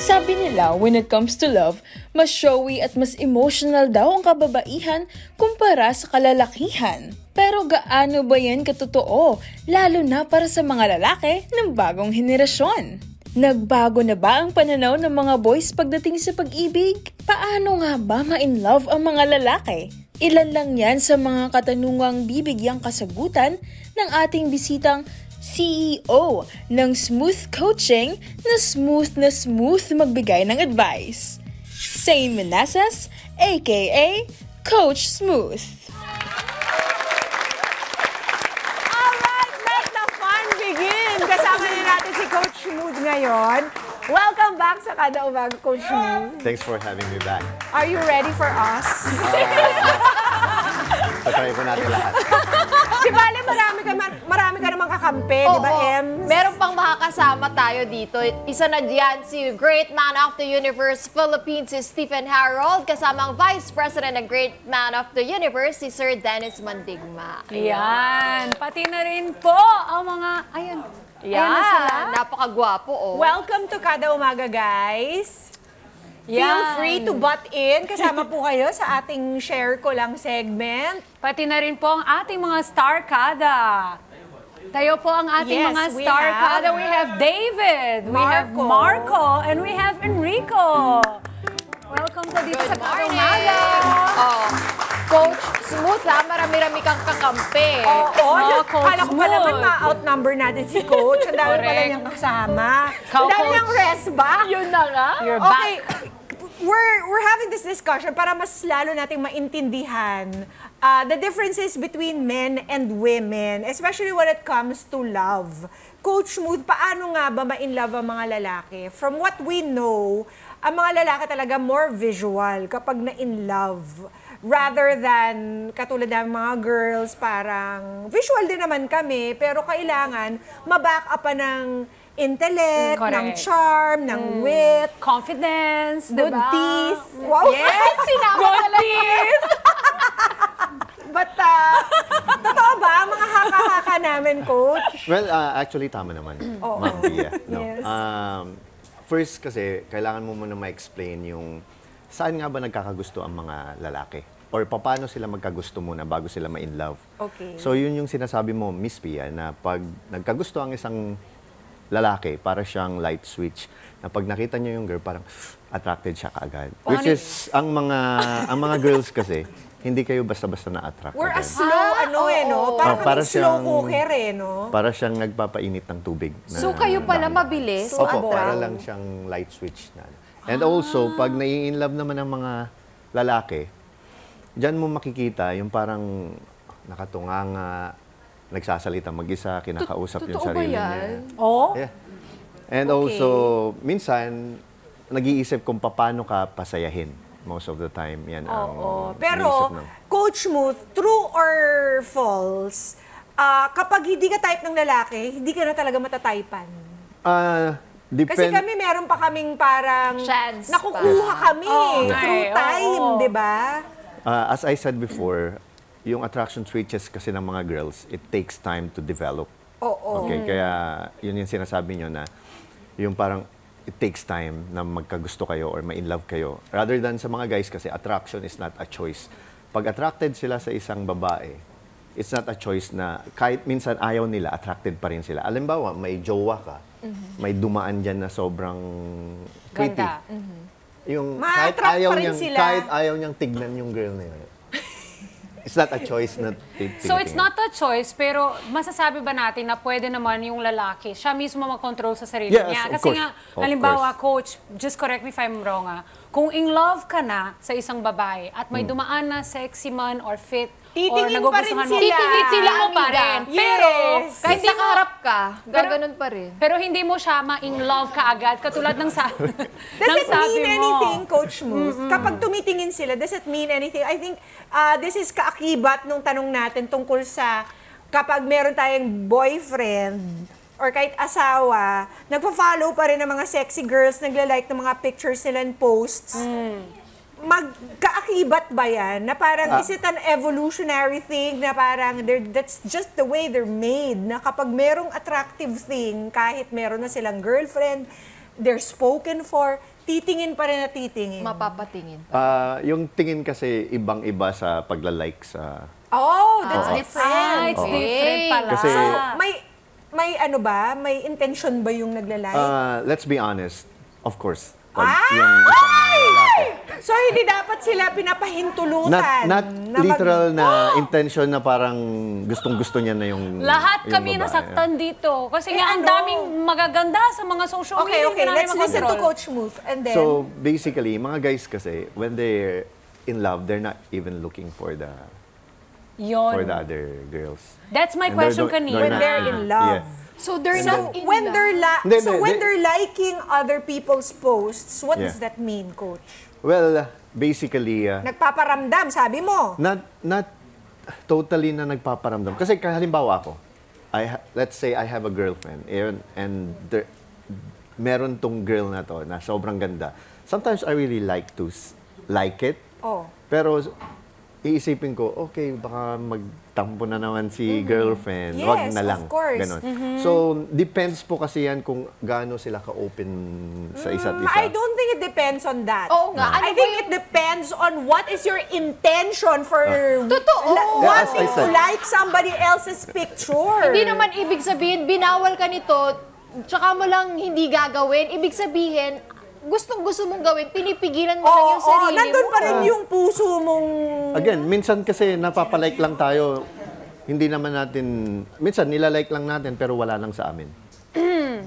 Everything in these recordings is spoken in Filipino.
Sabi nila, when it comes to love, mas showy at mas emotional daw ang kababaihan kumpara sa kalalakihan. Pero gaano ba yan katotoo, lalo na para sa mga lalaki ng bagong henerasyon? Nagbago na ba ang pananaw ng mga boys pagdating sa pag-ibig? Paano nga ba ma-in-love ang mga lalaki? Ilan lang yan sa mga katanungang bibigyang kasagutan ng ating bisitang CEO ng Smooth Coaching na smooth magbigay ng advice. Zane Meneses, aka Coach Smooth. Alright, let the fun begin! Kasama niyo natin si Coach Smooth ngayon. Welcome back sa Kada Umaga, Coach Smooth. Thanks for having me back. Are you ready for us? Patry ko natin lahat. Di bale, marami ka namang kakampi, di ba, Ems? Meron pang makakasama tayo dito. Isa na diyan si Great Man of the Universe Philippines, si Stephen Harold, kasama ang Vice President ng Great Man of the Universe, si Sir Dennis Mandigma. Yan. Pati na rin po ang mga, ayan na sila. Napakagwapo, oh. Welcome to Kada Umaga, guys. Feel Yan. free to butt in. Kasama po kayo sa ating Share Ko Lang segment. Pati na rin po ang ating mga star kada. Tayo po ang ating Yes, mga we star have kada. We have David, we have Marco, and we have Enrico. Welcome to dito sa Kada Umaga. Oh. Coach Smooth, ha? Marami-rami kang kakampi. Oo, Coach kala ko pa Smooth. naman ma-outnumber natin si Coach. Ang dami pala niyang kasama. Ang dami niyang rest ba? Yun na nga. You're Okay, back. we're having this discussion para mas lalo nating maintindihan the differences between men and women, especially when it comes to love. Coach Smooth, paano nga ba ma-in-love ang mga lalaki? From what we know, ang mga lalaki talaga more visual kapag na-in-love. Rather than, katulad ng mga girls, parang visual din naman kami, pero kailangan ma-back up pa ng intellect, ng charm, ng wit, Confidence, good diba? teeth. Wow! Yes! Good teeth! But, totoo ba? Mga haka-haka namin, Coach? Well, actually, tama naman, Ma'am Pia. No? Yes. First kasi, kailangan mo muna ma-explain yung saan nga ba nagkakagusto ang mga lalaki? Or paano sila magkagusto muna bago sila ma-in-love? Okay. So, yun yung sinasabi mo, Miss Pia, na pag nagkagusto ang isang lalaki, para siyang light switch, na pag nakita niyo yung girl, parang attracted siya kaagad. Which is, ang mga girls kasi, hindi kayo basta-basta na-attract We're a agad. slow, no? Parang para kaming slow siyang- cooker, no? Para siyang nagpapainit ng tubig. So kayo pala mabilis? Opo, para lang siyang light switch na. And also, pag nai-inlove naman ng mga lalaki, diyan mo makikita yung parang nakatunganga, nagsasalita mag-isa, kinakausap yung Totoo ba sarili yan? niya. Oh? Yeah. And also, minsan, nag-iisip kung paano ka pasayahin. Most of the time, yan ang Pero, iniisip ng- Coach Smooth, true or false, kapag hindi ka type ng lalaki, hindi ka na talaga matatypan. Kasi Depend. kami, meron pa kaming parang Chance nakukuha kami through time, di ba? As I said before, yung attraction switches kasi ng mga girls, it takes time to develop. Oo. Okay, kaya yun yung sinasabi nyo na yung parang it takes time na magkagusto kayo or ma-in-love kayo. Rather than sa mga guys kasi attraction is not a choice. Pag attracted sila sa isang babae, it's not a choice na kahit minsan ayaw nila, attracted pa rin sila. Alimbawa, may jowa ka, may dumaan dyan na sobrang pretty. Ganda. Yung Ma-attract pa rin sila. kahit ayaw niyang tignan yung girl na yun. It's not a choice na So it's not a choice, pero masasabi ba natin na pwede naman yung lalaki, siya mismo mag-control sa sarili Yes, niya? of Kasi course. nga, Of halimbawa, coach, just correct me if I'm wrong, kung in love ka na sa isang babae at may dumaan na sexy man or fit, Titingin or pa rin nagugustuhan mo, sila. titingin mo pa rin. Amiga. Pero, Yes. Kahit hindi mo, nakaharap ka, gaganon pa rin. pero hindi mo siya ma-in love ka agad, katulad ng Does it mean anything, Coach Smooth? Kapag tumitingin sila, does it mean anything? I think this is kaakibat nung tanong natin tungkol sa kapag meron tayong boyfriend or kahit asawa, nagpa-follow pa rin ng mga sexy girls, nagla-like ng mga pictures nila and posts. Magkaakibat ba yan? Na parang, is it an evolutionary thing na parang, that's just the way they're made, na kapag merong attractive thing, kahit meron na silang girlfriend, they're spoken for, titingin pa rin na titingin. Mapapatingin. Yung tingin kasi ibang-iba sa pagla-like sa... Oh, that's different. It's different pala. Kasi, May ano ba? May intention ba yung naglalike? let's be honest, of course. Pag Ay! yung isang lalaki. So, hindi dapat sila pinapahintulutan. Not na literal na intention na parang gustong-gusto niya na yung Lahat yung kami babae. nasaktan dito. Kasi nga, ang ano? daming magaganda sa mga social Okay, media. okay. hindi namin Let's listen to makontrol. Coach Smooth. And then, So, basically, mga guys kasi, when they're in love, they're not even looking for the Yun. other girls. That's my And they're question don't- kanina. when they're in love. Yeah. So they're So, not in when love. Hindi, when hindi. they're liking other people's posts, what Yeah. does that mean, Coach? Well, basically, Nagpaparamdam, sabi mo. not totally na nagpaparamdam. Kasi halimbawa ako, let's say I have a girlfriend and meron tong girl na to na sobrang ganda. Sometimes I really like to like it. Oh. Pero iisipin ko, okay, baka magtampo na naman si girlfriend. Yes, Wag na lang. of course. Ganon. So, depends po kasi yan kung gaano sila ka-open sa isa't isa. I don't think it depends on that. Oo nga. Ano I ba think yung- it depends on what is your intention for Totoo. Yeah, as wanting I to said. like somebody else's picture. Hindi naman ibig sabihin, binawal ka nito, tsaka mo lang hindi gagawin. Ibig sabihin, gustong-gusto mong gawin, pinipigilan mo lang yung sarili nandun mo. pa rin yung puso mong... Again, minsan kasi napapalike lang tayo. Hindi naman natin, minsan nilalike lang natin pero wala lang sa amin.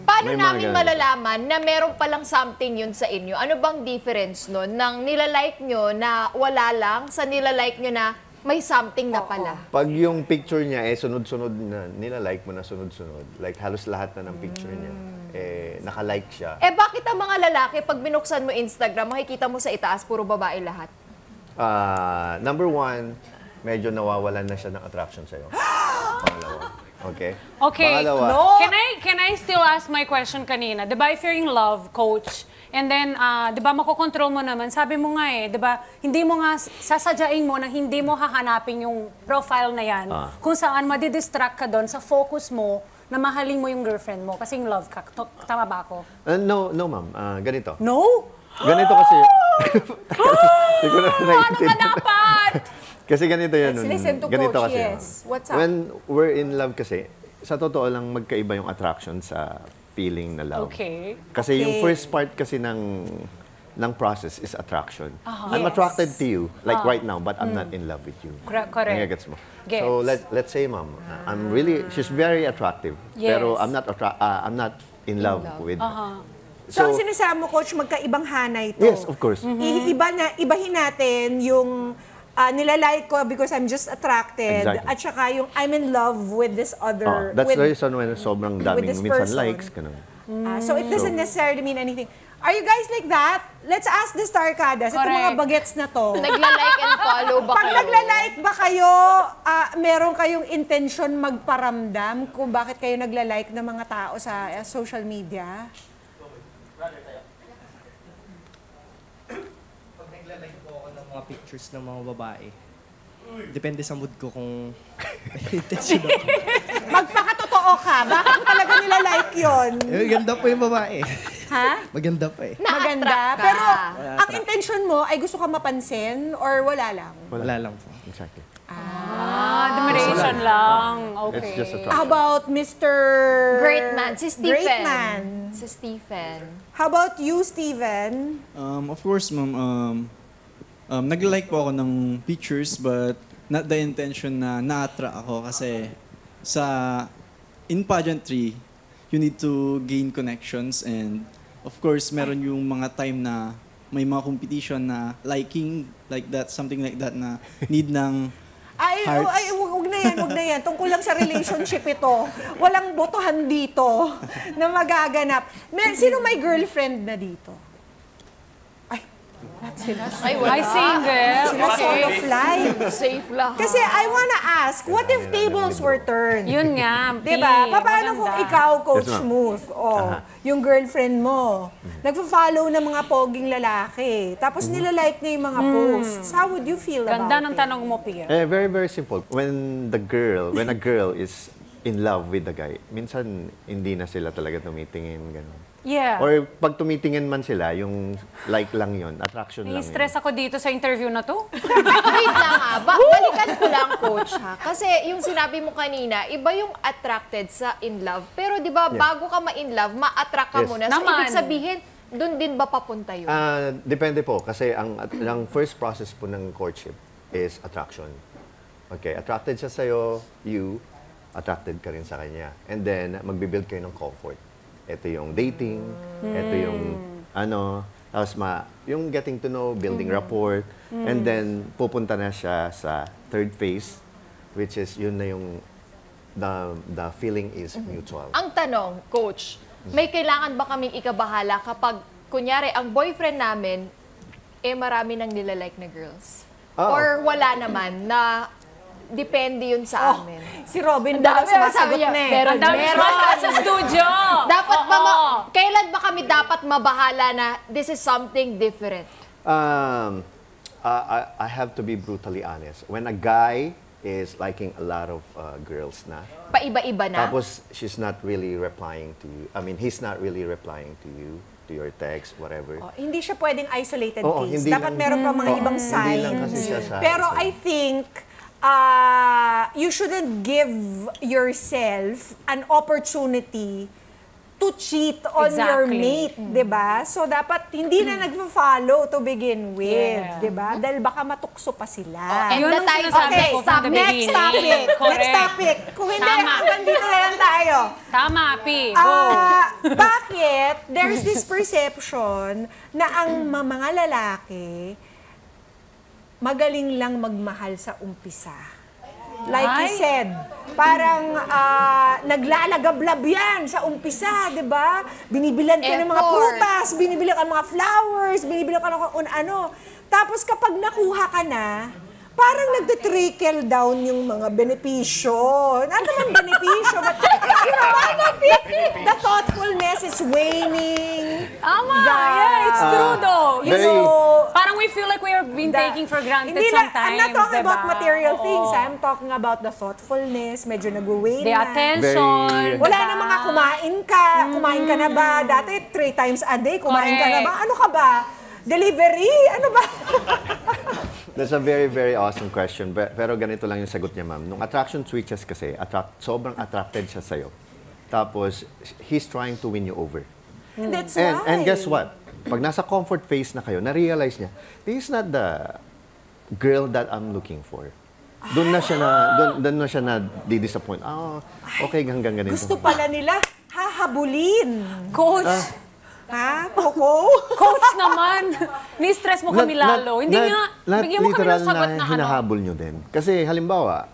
Paano May mga namin ganun. malalaman na meron palang something yun sa inyo? Ano bang difference nun? Nang nilalike nyo na wala lang, sa nilalike nyo na may something na pala? Pag yung picture niya sunod-sunod na, nilalike mo na sunod-sunod, like halos lahat na ng picture niya, nakalike siya. Bakit ang mga lalaki, pag binuksan mo Instagram, makikita mo sa itaas, puro babae lahat? Number one, medyo nawawalan na siya ng attraction sa'yo. Pangalawa. Okay? Okay. Pangalawa. Can I still ask my question kanina? 'Di ba if you're in love, coach, and then 'di ba makokontrol mo naman. Sabi mo nga 'di ba, hindi mo nga sasadyain mo na hindi mo hahanapin yung profile na 'yan. Kung saan madidistract ka doon sa focus mo na mahalin mo yung girlfriend mo kasi in love ka. Tama ba ako? No, ma'am. Ganito. No? Ganito kasi. Hindi ko na Ano ka naiintindihan. dapat? Kasi ganito yan. Let's listen to ganito Coach, kasi, yes. What's up? When we're in love kasi, sa totoo lang magkaiba yung attraction sa feeling na love. Okay. Kasi yung Okay. first part kasi ng process is attraction. I'm Yes. attracted to you, like right now, but I'm not in love with you. Correct. Nagigets mo? Gets. So let's say, ma'am, she's very attractive, Yes. pero I'm not in love with her. So, ang sinasabi mo, Coach, magkaibang hanay to. Yes, of course. Ibahin natin yung nilalike ko because I'm just attracted. Exactly. At saka yung I'm in love with this other... That's with, the reason when sobrang daming this minsan person. likes, ganun. so it doesn't necessarily mean anything. Are you guys like that? Let's ask the Starcadas. Itong mga Correct. bagets na to. Nagla-like and follow ba Pag kayo? nagla-like ba kayo, meron kayong intention magparamdam kung bakit kayo nagla-like ng mga tao sa social media? Pag nagla-like po ako ng mga pictures ng mga babae, depende sa mood ko kung may intention ako. Magpakatotoo ka. Bakit mo talaga nila-like yun? Ganda po yung babae. Ha? Maganda pa eh. Maganda. ka. Pero ang intention mo ay gusto ka mapansin or wala lang? Wala lang po. Exactly. Admiration lang. Okay. It's just How attraction. about Mr. Great man, si Stephen. Great man. Si Stephen. How about you, Steven? Of course, ma'am, nag-like po ako ng pictures but not the intention na na-attract ako kasi in pageantry, you need to gain connections and of course, meron yung mga time na may mga competition na liking, like that, something like that na need ng hearts. Wag na yan. Tungkol lang sa relationship ito. Walang botohan dito na magaganap. Sino may girlfriend na dito? Ay, not sila. Ay, wala. Ay, single. Sila solo fly. Safe lang. Kasi I wanna ask, what if tables were turned? Yun nga. Diba? P, Paano kung maganda. ikaw, Coach Yes, ma'am. Smooth, yung girlfriend mo, nagpa-follow ng mga poging lalaki, tapos nilalike niya yung mga posts, how would you feel Ganda about ng it? tanong mo, Pia. Very, very simple. When a girl is in love with the guy, minsan hindi na sila talaga tumitingin, gano'n. Yeah. Or pag tumitingin man sila, yung like lang yun, attraction lang yun. Nai-stress ako dito sa interview na to. Wait lang ha, balikan ko lang coach ha. Kasi yung sinabi mo kanina, iba yung attracted sa in love. Pero di ba bago ka ma-in love, ma-attract ka Yes. muna. So Naman. ibig sabihin, doon din ba papunta yun? Depende po, kasi ang first process po ng courtship is attraction. Okay, attracted siya sa'yo, you, attracted ka rin sa kanya. And then, magbibuild kayo ng comfort. Ito yung dating, ito yung tapos yung getting to know, building rapport, and then pupunta na siya sa third phase, which is yun na yung the feeling is mutual. Ang tanong, coach, may kailangan ba kaming ikabahala kapag, kunyari, ang boyfriend namin, marami nang nilalike na girls? Oo. Or wala naman na depende yun sa amin? Si Robin Ang daw dami, sumasagot sabi niya, na eh. meron. Ang dami sumasagot sa studio. Dapat ba, Oo. kailan ba kami dapat mabahala na this is something different? I have to be brutally honest. When a guy is liking a lot of girls na, Paiba-iba na? tapos she's not really replying to you, he's not really replying to you, to your text, whatever. Hindi siya pwedeng isolated Oo, case. hindi Dapat lang- meron pa mga ibang Hindi lang signs. kasi siya sa... Pero I think you shouldn't give yourself an opportunity to cheat on your Exactly. mate, 'di ba? So dapat hindi na nagfo-follow to begin with, Yeah. 'di ba? Dahil baka matukso pa sila. and Yun the ang time, sinasabi Okay, ko from the next beginning. topic. Next Correct. topic. Kung hindi, Tama. hanggang dito na lang tayo. Tama, Pi. Go. Bakit there's this perception na ang mga lalaki magaling lang magmahal sa umpisa? Like you Ay. said, parang naglalagablab yan sa umpisa, di ba? Binibilan ka ng mga Effort. prutas, binibilan ka ng mga flowers, binibilan ka ng kung ano. Tapos kapag nakuha ka na, parang nagtitrickle down yung mga benepisyo. Ano naman benepisyo? But, the thoughtfulness is waning. Tama. Yeah, it's true though. You Very- know, Parang we feel like we are being taken for granted hindi na, sometimes. I'm not talking diba? about material Oo. things. I'm talking about the thoughtfulness, medyo nag-wane The na. attention. Very- Wala diba? na mga kumain ka na ba? Dati 3 times a day, kumain ka na ba? Correct. Ano ka ba? Delivery? Ano ba? That's a very, very awesome question. Pero ganito lang yung sagot niya, ma'am. Nung attraction switches kasi, sobrang attracted siya sa'yo. Tapos, he's trying to win you over. That's And why. guess what? Pag nasa comfort phase na kayo, na-realize niya, this is not the girl that I'm looking for. Doon na siya na di-disappoint. Okay, hanggang ganito. Gusto pala nila hahabulin. Coach, Ha? Coco? coach naman. Ni-stress mo kami lalo. Hindi nga, bigyan mo kami literal ng sagot na na hinahabol nyo din. Kasi halimbawa,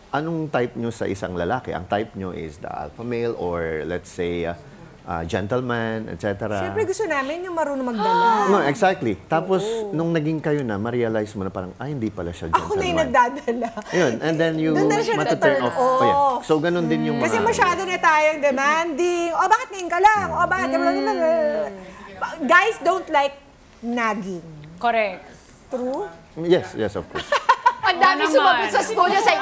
anong type nyo sa isang lalaki? Ang type nyo is the alpha male or let's say gentleman, etc. Siyempre gusto namin yung marunong magdala. No, exactly. Tapos, nung naging kayo na, ma-realize mo na parang, hindi pala siya gentleman. Ako na yung nagdadala. Ayun, and then you Doon na siya mata-turn na-turn off. off. Oh, yeah. So, ganun din yung Kasi mga... masyado na tayong demanding. O, bakit ngayon ka lang? O, bakit? Guys don't like nagging. Correct. True? Yes, of course. Ang dami naman. sumagot sa studio sa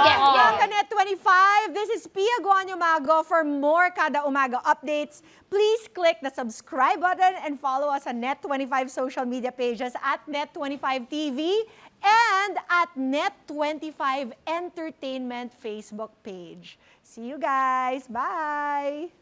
Kanet 25, this is Pia Guanyo Mago. For more Kada Umaga updates, please click the subscribe button and follow us on Net25 social media pages at Net25 TV and at Net25 Entertainment Facebook page. See you guys. Bye!